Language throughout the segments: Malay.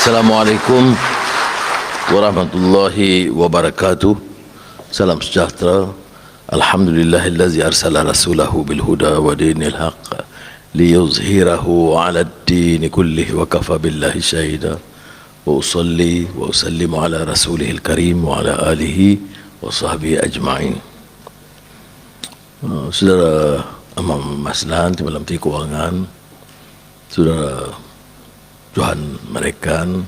Assalamualaikum warahmatullahi wabarakatuh. Salam sejahtera. Alhamdulillahillazi arsala rasulahu bil huda wa dinil haqq liyuzhirahu 'ala ad-din kullihi wa kafa billahi shahida. Wa usalli wa usallimu ala rasulihil karim wa ala alihi wa sahbihi ajma'in. Saudara Imam Maslan, Timbalan Menteri Kewangan, Saudara Johan Merekan,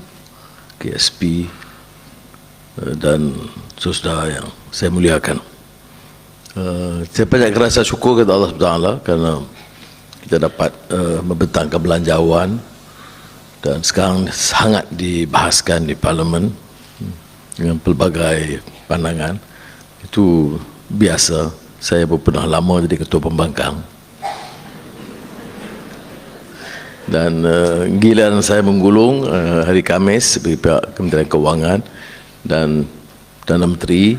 KSP, dan saudara yang saya muliakan. Saya banyak rasa syukur kepada Allah SWT kerana kita dapat membentangkan belanjawan dan sekarang sangat dibahaskan di Parlimen dengan pelbagai pandangan. Itu biasa. Saya pun pernah lama jadi ketua pembangkang. Dan giliran saya menggulung hari Khamis sebagai pihak Kementerian Kewangan dan Perdana Menteri,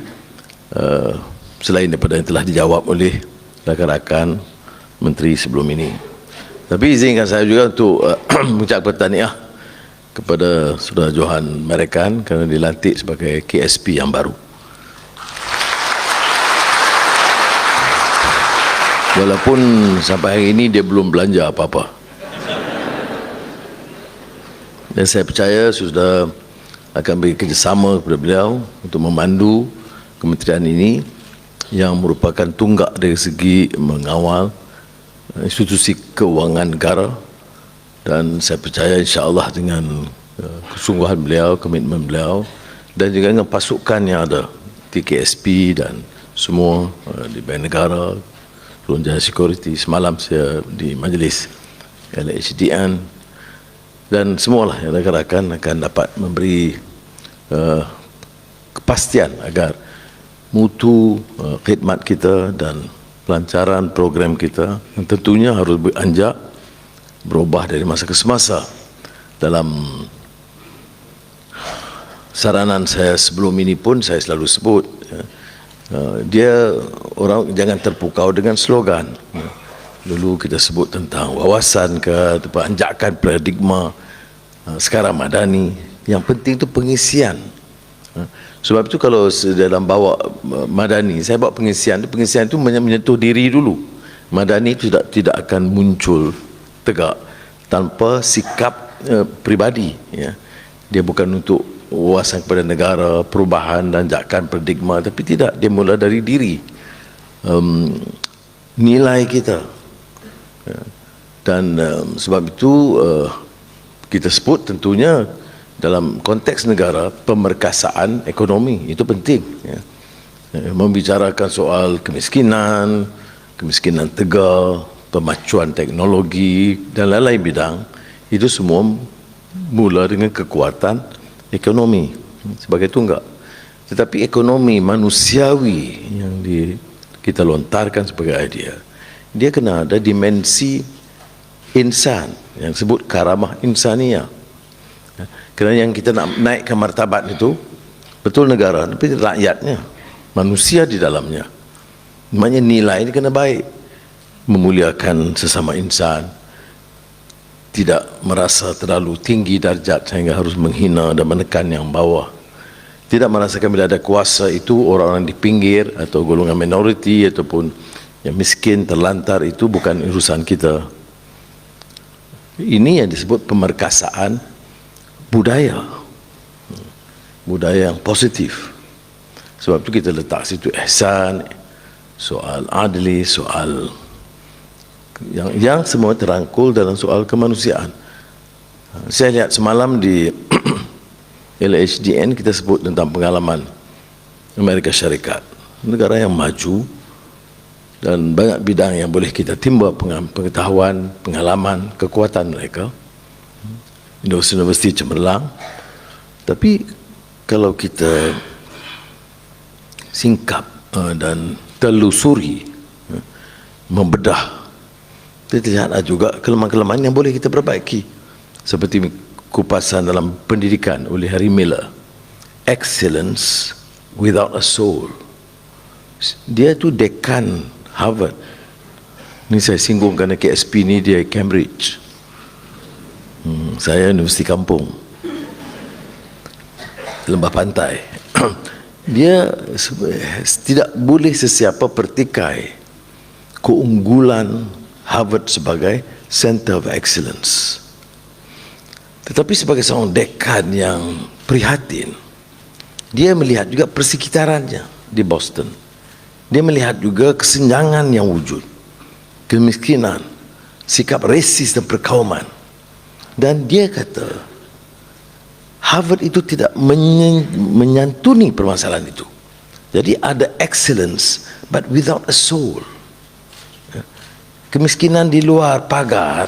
selain daripada yang telah dijawab oleh rakan-rakan menteri sebelum ini. Tapi izinkan saya juga untuk mengucapkan tahniah kepada Saudara Johan Merekan kerana dilantik sebagai KSP yang baru. Walaupun sampai hari ini dia belum belanja apa-apa. Dan saya percaya sudah akan bekerjasama kepada beliau untuk memandu kementerian ini yang merupakan tunggak dari segi mengawal institusi keuangan negara. Dan saya percaya insya-Allah dengan kesungguhan beliau, komitmen beliau dan juga dengan pasukan yang ada di KSP dan semua di Bank Negara, Runjaya Security. Semalam saya di majlis LHDN dan semualah yang rakan-rakan akan dapat memberi kepastian agar mutu khidmat kita dan pelancaran program kita yang tentunya harus beranjak berubah dari masa ke semasa. Dalam saranan saya sebelum ini pun saya selalu sebut, dia orang jangan terpukau dengan slogan. Dulu kita sebut tentang wawasan ke anjakan paradigma, sekarang madani. Yang penting itu pengisian. Sebab itu kalau dalam bawa madani, saya bawa pengisian itu menyentuh diri dulu. Madani itu tidak akan muncul tegak tanpa sikap pribadi, ya. Dia bukan untuk wawasan kepada negara, perubahan dan anjakan paradigma, tapi tidak, dia mula dari diri, nilai kita. Dan sebab itu kita sebut tentunya dalam konteks negara pemerkasaan ekonomi itu penting, ya. Membicarakan soal kemiskinan tegar, pemacuan teknologi dan lain-lain bidang, itu semua mula dengan kekuatan ekonomi sebagai tunggak. Tetapi ekonomi manusiawi yang kita lontarkan sebagai idea, dia kena ada dimensi insan yang disebut karamah insaniah. Kerana yang kita nak naikkan martabat itu betul negara, tapi rakyatnya, manusia di dalamnya. Maknanya nilai ini kena baik, memuliakan sesama insan, tidak merasa terlalu tinggi darjat sehingga harus menghina dan menekan yang bawah. Tidak merasakan bila ada kuasa itu orang-orang di pinggir atau golongan minoriti ataupun yang miskin, terlantar, itu bukan urusan kita. Ini yang disebut pemerkasaan budaya yang positif. Sebab itu kita letak situ ihsan, soal adli, soal yang semua terangkul dalam soal kemanusiaan. Saya lihat semalam di LHDN kita sebut tentang pengalaman Amerika Syarikat, negara yang maju, dan banyak bidang yang boleh kita timba pengetahuan, pengalaman, kekuatan mereka. Universiti cemerlang. Tapi kalau kita singkap dan telusuri, membedah, kita lihat juga kelemahan-kelemahan yang boleh kita perbaiki. Seperti kupasan dalam pendidikan oleh Harry Miller, excellence without a soul. Dia tu dekan Harvard. Ini saya singgung kerana KSP ni dia Cambridge. Saya Universiti Kampung. lembah pantai. Dia tidak boleh sesiapa pertikai keunggulan Harvard sebagai Center of Excellence. Tetapi sebagai seorang dekan yang prihatin, dia melihat juga persekitarannya di Boston. Dia melihat juga kesenjangan yang wujud, kemiskinan, sikap resis dan perkauman. Dan dia kata Harvard itu tidak menyantuni permasalahan itu. Jadi ada excellence but without a soul. Kemiskinan di luar pagar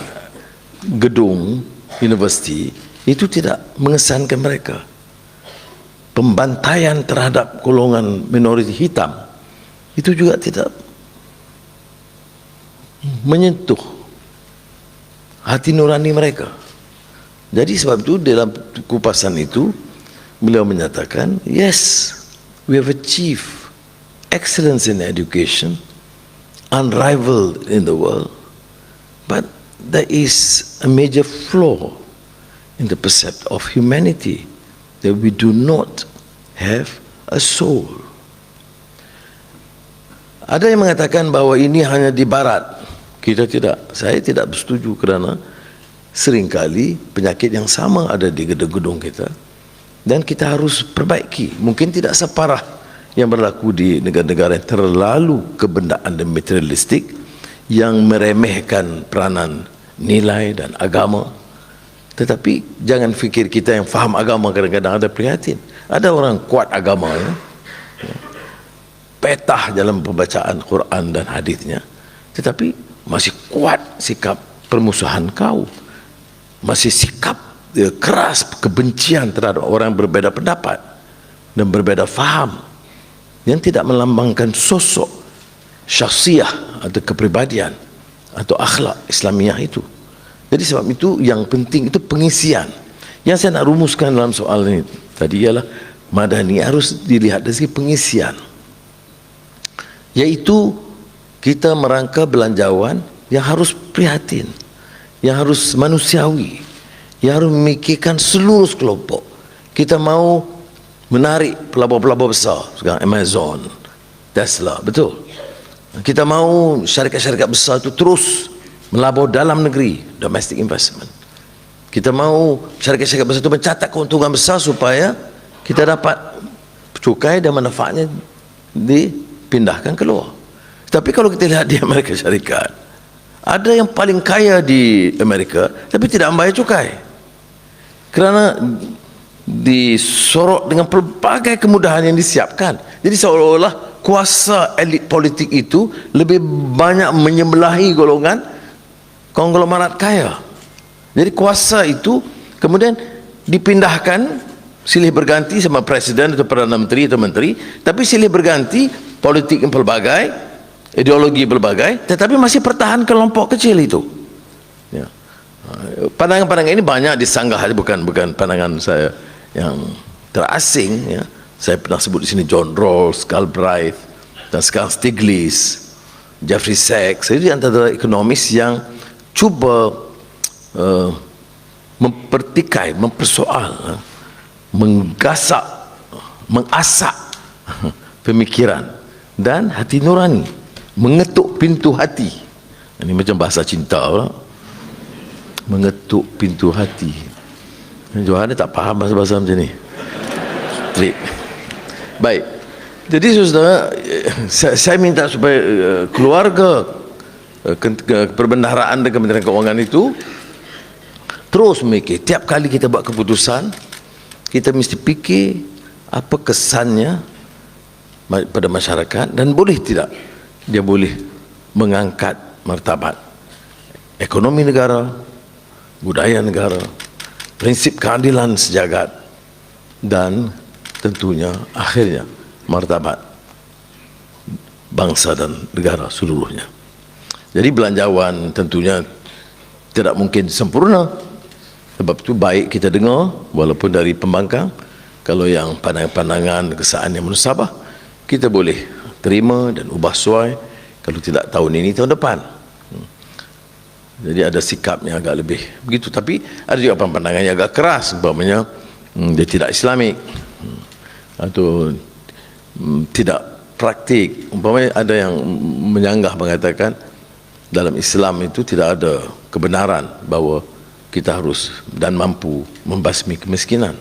gedung universiti itu tidak mengesankan mereka. Pembantaian terhadap golongan minoriti hitam itu juga tidak menyentuh hati nurani mereka. Jadi sebab itu dalam kupasan itu beliau menyatakan, yes, we have achieved excellence in education, unrivaled in the world, but there is a major flaw in the percept of humanity, that we do not have a soul. Ada yang mengatakan bahawa ini hanya di barat. Kita tidak. Saya tidak bersetuju kerana seringkali penyakit yang sama ada di gedung-gedung kita dan kita harus perbaiki. Mungkin tidak separah yang berlaku di negara-negara yang terlalu kebendaan dan materialistik yang meremehkan peranan nilai dan agama. Tetapi jangan fikir kita yang faham agama kadang-kadang ada prihatin. Ada orang kuat agama, petah dalam pembacaan Quran dan hadisnya, tetapi masih kuat sikap permusuhan kau, masih sikap keras kebencian terhadap orang yang berbeda pendapat dan berbeda faham, yang tidak melambangkan sosok syakhsiah atau kepribadian atau akhlak Islamiah itu. Jadi sebab itu yang penting itu pengisian. Yang saya nak rumuskan dalam soal ini tadi ialah Madani harus dilihat dari segi pengisian, yaitu kita merangka belanjawan yang harus prihatin, yang harus manusiawi, yang harus memikirkan seluruh kelompok. Kita mau menarik pelabur-pelabur besar sekarang, Amazon, Tesla, betul. Kita mau syarikat-syarikat besar itu terus melabur dalam negeri, domestic investment. Kita mau syarikat-syarikat besar itu mencatat keuntungan besar supaya kita dapat cukai dan manfaatnya dipindahkan keluar. Tapi kalau kita lihat di Amerika Syarikat, ada yang paling kaya di Amerika tapi tidak membayar cukai kerana disorot dengan pelbagai kemudahan yang disiapkan. Jadi seolah-olah kuasa elit politik itu lebih banyak menyembelahi golongan konglomerat kaya. Jadi kuasa itu kemudian dipindahkan silih berganti sama presiden atau perdana menteri atau menteri, tapi silih berganti politik yang pelbagai, ideologi pelbagai, tetapi masih pertahan kelompok kecil itu. Ya. Pandangan-pandangan ini banyak disanggah, bukan pandangan saya yang terasing. Ya. Saya pernah sebut di sini John Rawls, Galbraith, dan sekarang Stiglitz, Jeffrey Sachs. Jadi antara ekonomis yang cuba mempertikai, mempersoal, menggasak, mengasak pemikiran dan hati nurani, mengetuk pintu hati. Ini macam bahasa cinta lah. Mengetuk pintu hati. Johan tak faham bahasa-bahasa macam ni. Trik. Baik. Jadi saudara, saya minta supaya keluarga, perbendaharaan dan Kementerian Keuangan itu terus memikir. Tiap kali kita buat keputusan, kita mesti fikir apa kesannya pada masyarakat, dan boleh tidak dia boleh mengangkat martabat ekonomi negara, budaya negara, prinsip keadilan sejagat, dan tentunya akhirnya martabat bangsa dan negara seluruhnya. Jadi belanjawan tentunya tidak mungkin sempurna. Sebab itu baik kita dengar walaupun dari pembangkang, kalau yang pandangan-pandangan kesan yang munasabah kita boleh terima dan ubah suai, kalau tidak tahun ini tahun depan. Jadi ada sikap yang agak lebih begitu. Tapi ada juga pandangan yang agak keras, umpamanya dia tidak Islamik, atau tidak praktik. Umpamanya ada yang menyanggah mengatakan dalam Islam itu tidak ada kebenaran bahawa kita harus dan mampu membasmi kemiskinan,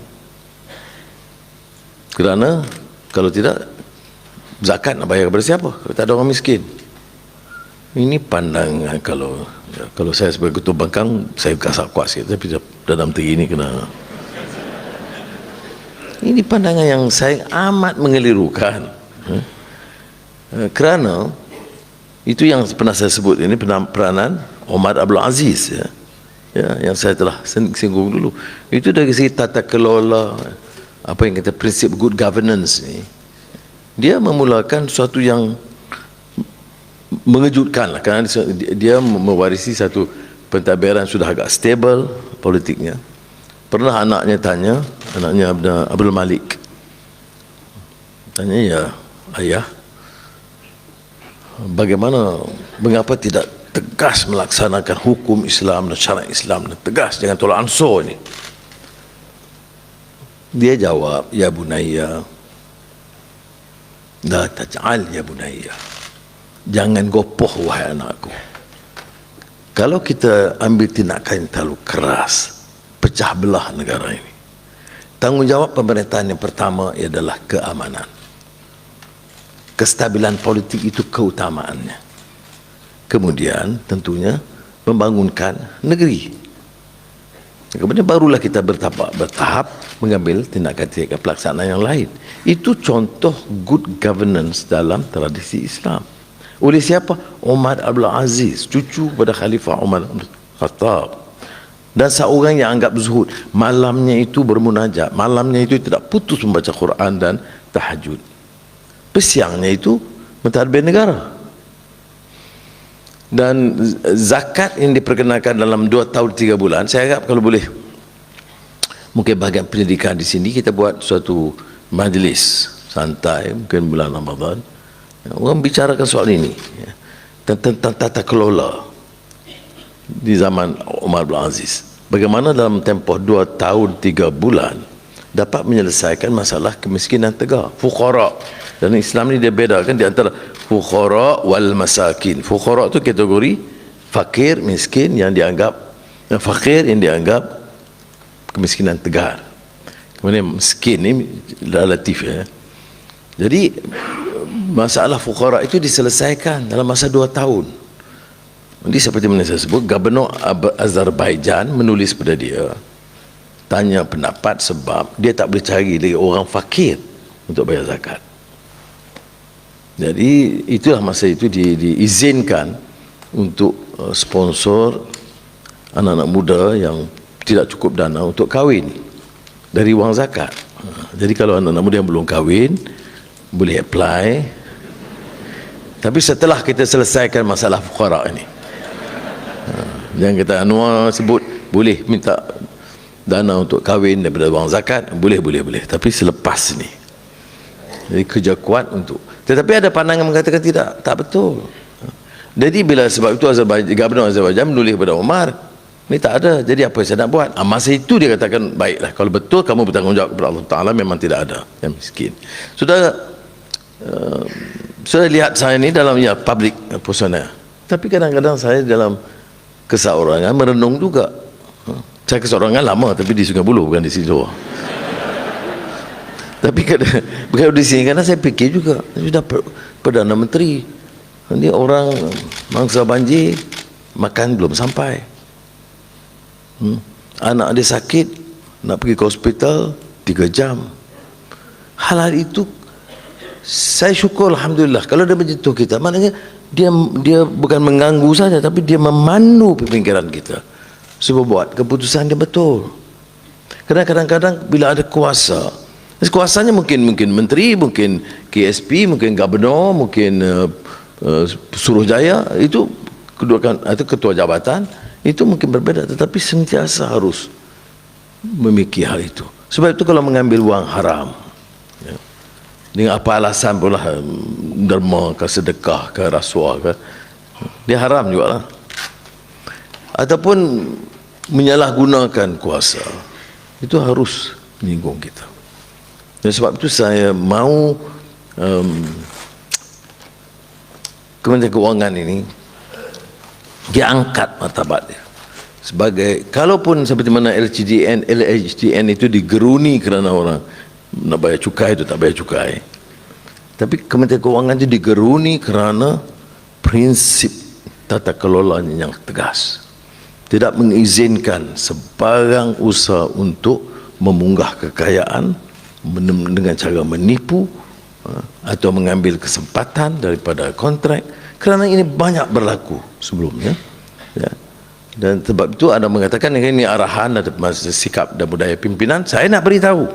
kerana kalau tidak, zakat nak bayar kepada siapa kalau tak ada orang miskin? Ini pandangan. Kalau saya sebagai ketua bangkang, saya kasar kuat sikit, tapi dalam menteri ini kena. Ini pandangan yang saya amat mengelirukan, kerana itu yang pernah saya sebut, ini peranan Omar Abdul Aziz, yang saya telah singgung dulu. Itu dari segi tata kelola, apa yang kita prinsip good governance ni, dia memulakan sesuatu yang mengejutkan lah, kerana dia mewarisi satu pentadbiran sudah agak stable politiknya. Pernah anaknya tanya, anaknya Abdul Malik tanya, ya ayah, mengapa tidak tegas melaksanakan hukum Islam dan syarat Islam dan tegas dengan tolak ansur ni? Dia jawab, ya bunayya, la taj'al ya bunayya, jangan gopoh wahai anakku. Kalau kita ambil tindakan yang terlalu keras, pecah belah negara ini. Tanggungjawab pemerintahan yang pertama adalah keamanan. Kestabilan politik itu keutamaannya. Kemudian tentunya membangunkan negeri. Kemudian barulah kita bertahap mengambil tindakan-tindakan pelaksanaan yang lain. Itu contoh good governance dalam tradisi Islam. Oleh siapa? Umar Abdul Aziz, cucu pada Khalifah Umar Abdul Khattab. Dan seorang yang anggap zuhud, malamnya itu bermunajat, malamnya itu tidak putus membaca Quran dan tahajud. Siangnya itu mentadbir negara. Dan zakat yang diperkenalkan dalam 2 tahun 3 bulan, saya harap kalau boleh, mungkin bahagian pendidikan di sini kita buat suatu majlis santai, mungkin bulan Ramadan, orang bicarakan soal ini, tentang tata kelola di zaman Umar bin Aziz. Bagaimana dalam tempoh 2 tahun 3 bulan dapat menyelesaikan masalah kemiskinan tegak, fuqara. Dan Islam ni dia bedakan di antara fuqara wal masakin. Fuqara tu kategori fakir, miskin yang dianggap fakir, yang dianggap kemiskinan tegar. Kemudian miskin ni relatif, ya. Jadi masalah fuqara itu diselesaikan dalam masa 2 tahun. Jadi seperti mana saya sebut, Gubernur Azerbaijan menulis pada dia, tanya pendapat sebab dia tak boleh cari lagi orang fakir untuk bayar zakat. Jadi itulah masa itu diizinkan untuk sponsor anak-anak muda yang tidak cukup dana untuk kahwin dari wang zakat. Jadi kalau anak-anak muda yang belum kahwin boleh apply. Tapi setelah kita selesaikan masalah fuqara ini, yang kita Anwar sebut, boleh minta dana untuk kahwin daripada wang zakat, boleh. Tapi selepas ni, jadi kerja kuat untuk. Tetapi ada pandangan mengatakan tak betul. Jadi bila sebab itu Gubernur Azerbaijan menulis kepada Umar, ni tak ada, jadi apa yang saya nak buat? Masa itu dia katakan, baiklah, kalau betul kamu bertanggungjawab kepada Allah Ta'ala, memang tidak ada yang miskin. Sudah lihat saya ni dalam public persona, tapi kadang-kadang saya dalam keseorangan merenung juga. Saya keseorangan lama, tapi di Sungai Buloh, bukan di situ. Tapi kalau di sini, karena saya fikir juga, sudah Perdana Menteri, ini orang mangsa banjir, makan belum sampai, anak dia sakit, nak pergi ke hospital 3 jam. Hal-hal itu saya syukur, alhamdulillah. Kalau dia menyentuh kita, maknanya dia bukan mengganggu saja, tapi dia memandu pemikiran kita supaya buat keputusan yang betul. Kerana kadang-kadang bila ada kuasanya mungkin menteri, mungkin KSP, mungkin gubernur, mungkin Suruhjaya, itu atau ketua jabatan, itu mungkin berbeza, tetapi sentiasa harus memikir hal itu. Sebab itu kalau mengambil wang haram, dengan apa alasan pula, derma ke, sedekah ke, rasuah ke, dia haram juga lah. Ataupun menyalahgunakan kuasa, itu harus menyinggung kita. Dan sebab itu saya mau Kementerian Kewangan ini diangkat martabat dia sebagai, kalaupun seperti mana LHDN itu digeruni kerana orang nak bayar cukai itu tak bayar cukai, tapi Kementerian Kewangan itu digeruni kerana prinsip tata kelolanya yang tegas, tidak mengizinkan sebarang usaha untuk memunggah kekayaan dengan cara menipu atau mengambil kesempatan daripada kontrak, kerana ini banyak berlaku sebelumnya, ya. Dan sebab itu ada mengatakan ini arahan atau sikap dan budaya pimpinan. Saya nak beritahu,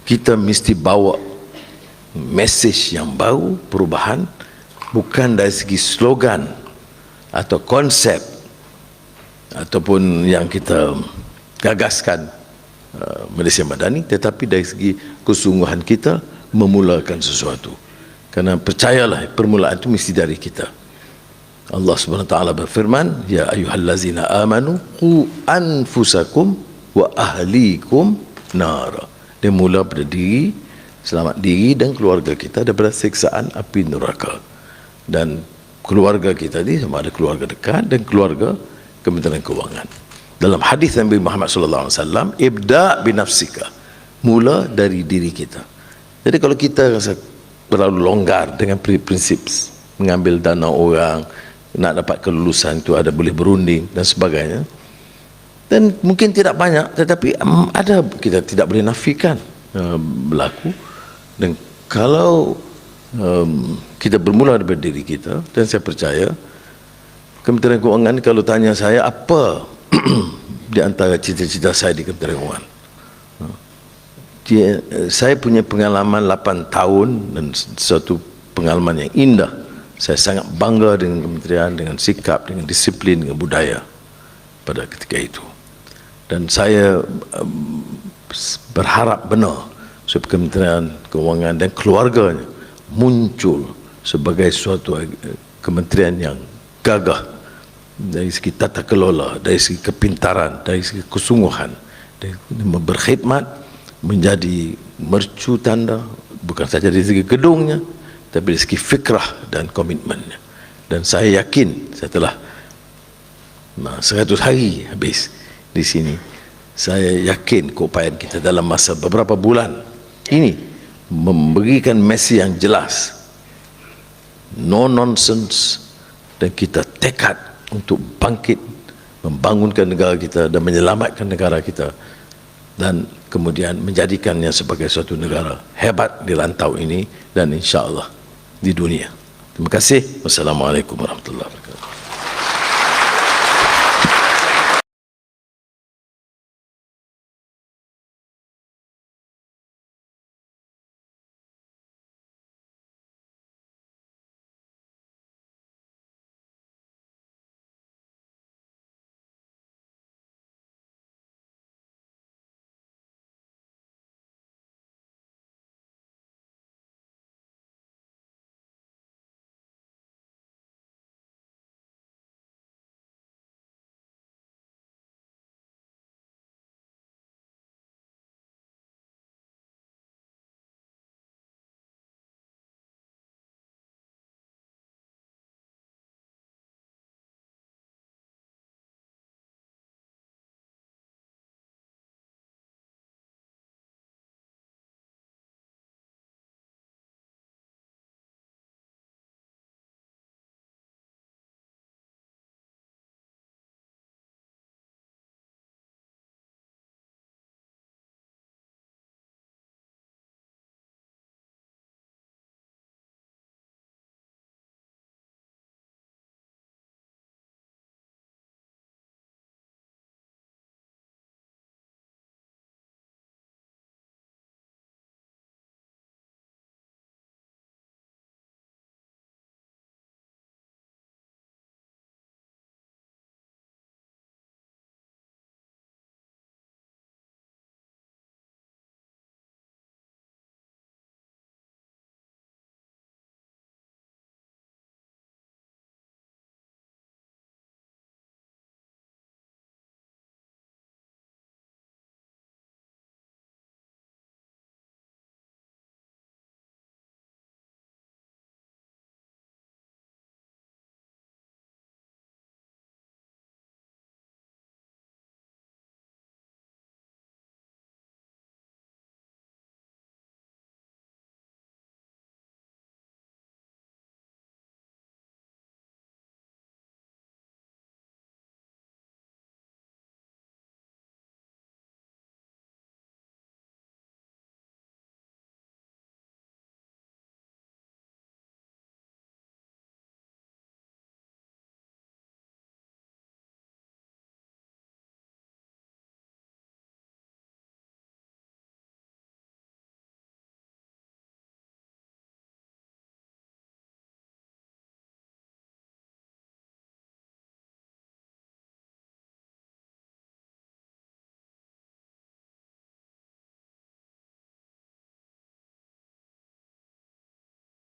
kita mesti bawa mesej yang baru, perubahan, bukan dari segi slogan atau konsep ataupun yang kita gagaskan Malaysia Madani, tetapi dari segi kesungguhan kita memulakan sesuatu. Kerana percayalah, permulaan itu mesti dari kita. Allah Subhanahu wa taala berfirman, ya ayyuhallazina amanu qu anfusakum wa ahlikum nara. Dia mula pada diri, selamat diri dan keluarga kita daripada siksaan api neraka. Dan keluarga kita ni sama ada keluarga dekat dan keluarga Kementerian Kewangan. Dalam hadis Nabi Muhammad sallallahu alaihi wasallam, ibda bi nafsika, mula dari diri kita. Jadi kalau kita rasa terlalu longgar dengan prinsip mengambil dana orang, nak dapat kelulusan itu ada boleh berunding dan sebagainya, dan mungkin tidak banyak, tetapi ada, kita tidak boleh nafikan berlaku. Dan kalau kita bermula dari diri kita, dan saya percaya Kementerian Kewangan, kalau tanya saya apa di antara cita-cita saya di Kementerian Kewangan, saya punya pengalaman 8 tahun dan suatu pengalaman yang indah. Saya sangat bangga dengan kementerian, dengan sikap, dengan disiplin, dengan budaya pada ketika itu. Dan saya berharap benar supaya Kementerian Kewangan dan keluarganya muncul sebagai suatu kementerian yang gagah dari segi tata kelola, dari segi kepintaran, dari segi kesungguhan, dari berkhidmat, menjadi mercu tanda, bukan saja dari segi gedungnya, tapi dari segi fikrah dan komitmennya. Dan saya yakin setelah 100 hari habis di sini, saya yakin keupayaan kita dalam masa beberapa bulan ini memberikan mesej yang jelas, no nonsense, dan kita tekad untuk bangkit membangunkan negara kita dan menyelamatkan negara kita, dan kemudian menjadikannya sebagai suatu negara hebat di rantau ini dan insya Allah di dunia. Terima kasih. Wassalamualaikum warahmatullahi wabarakatuh.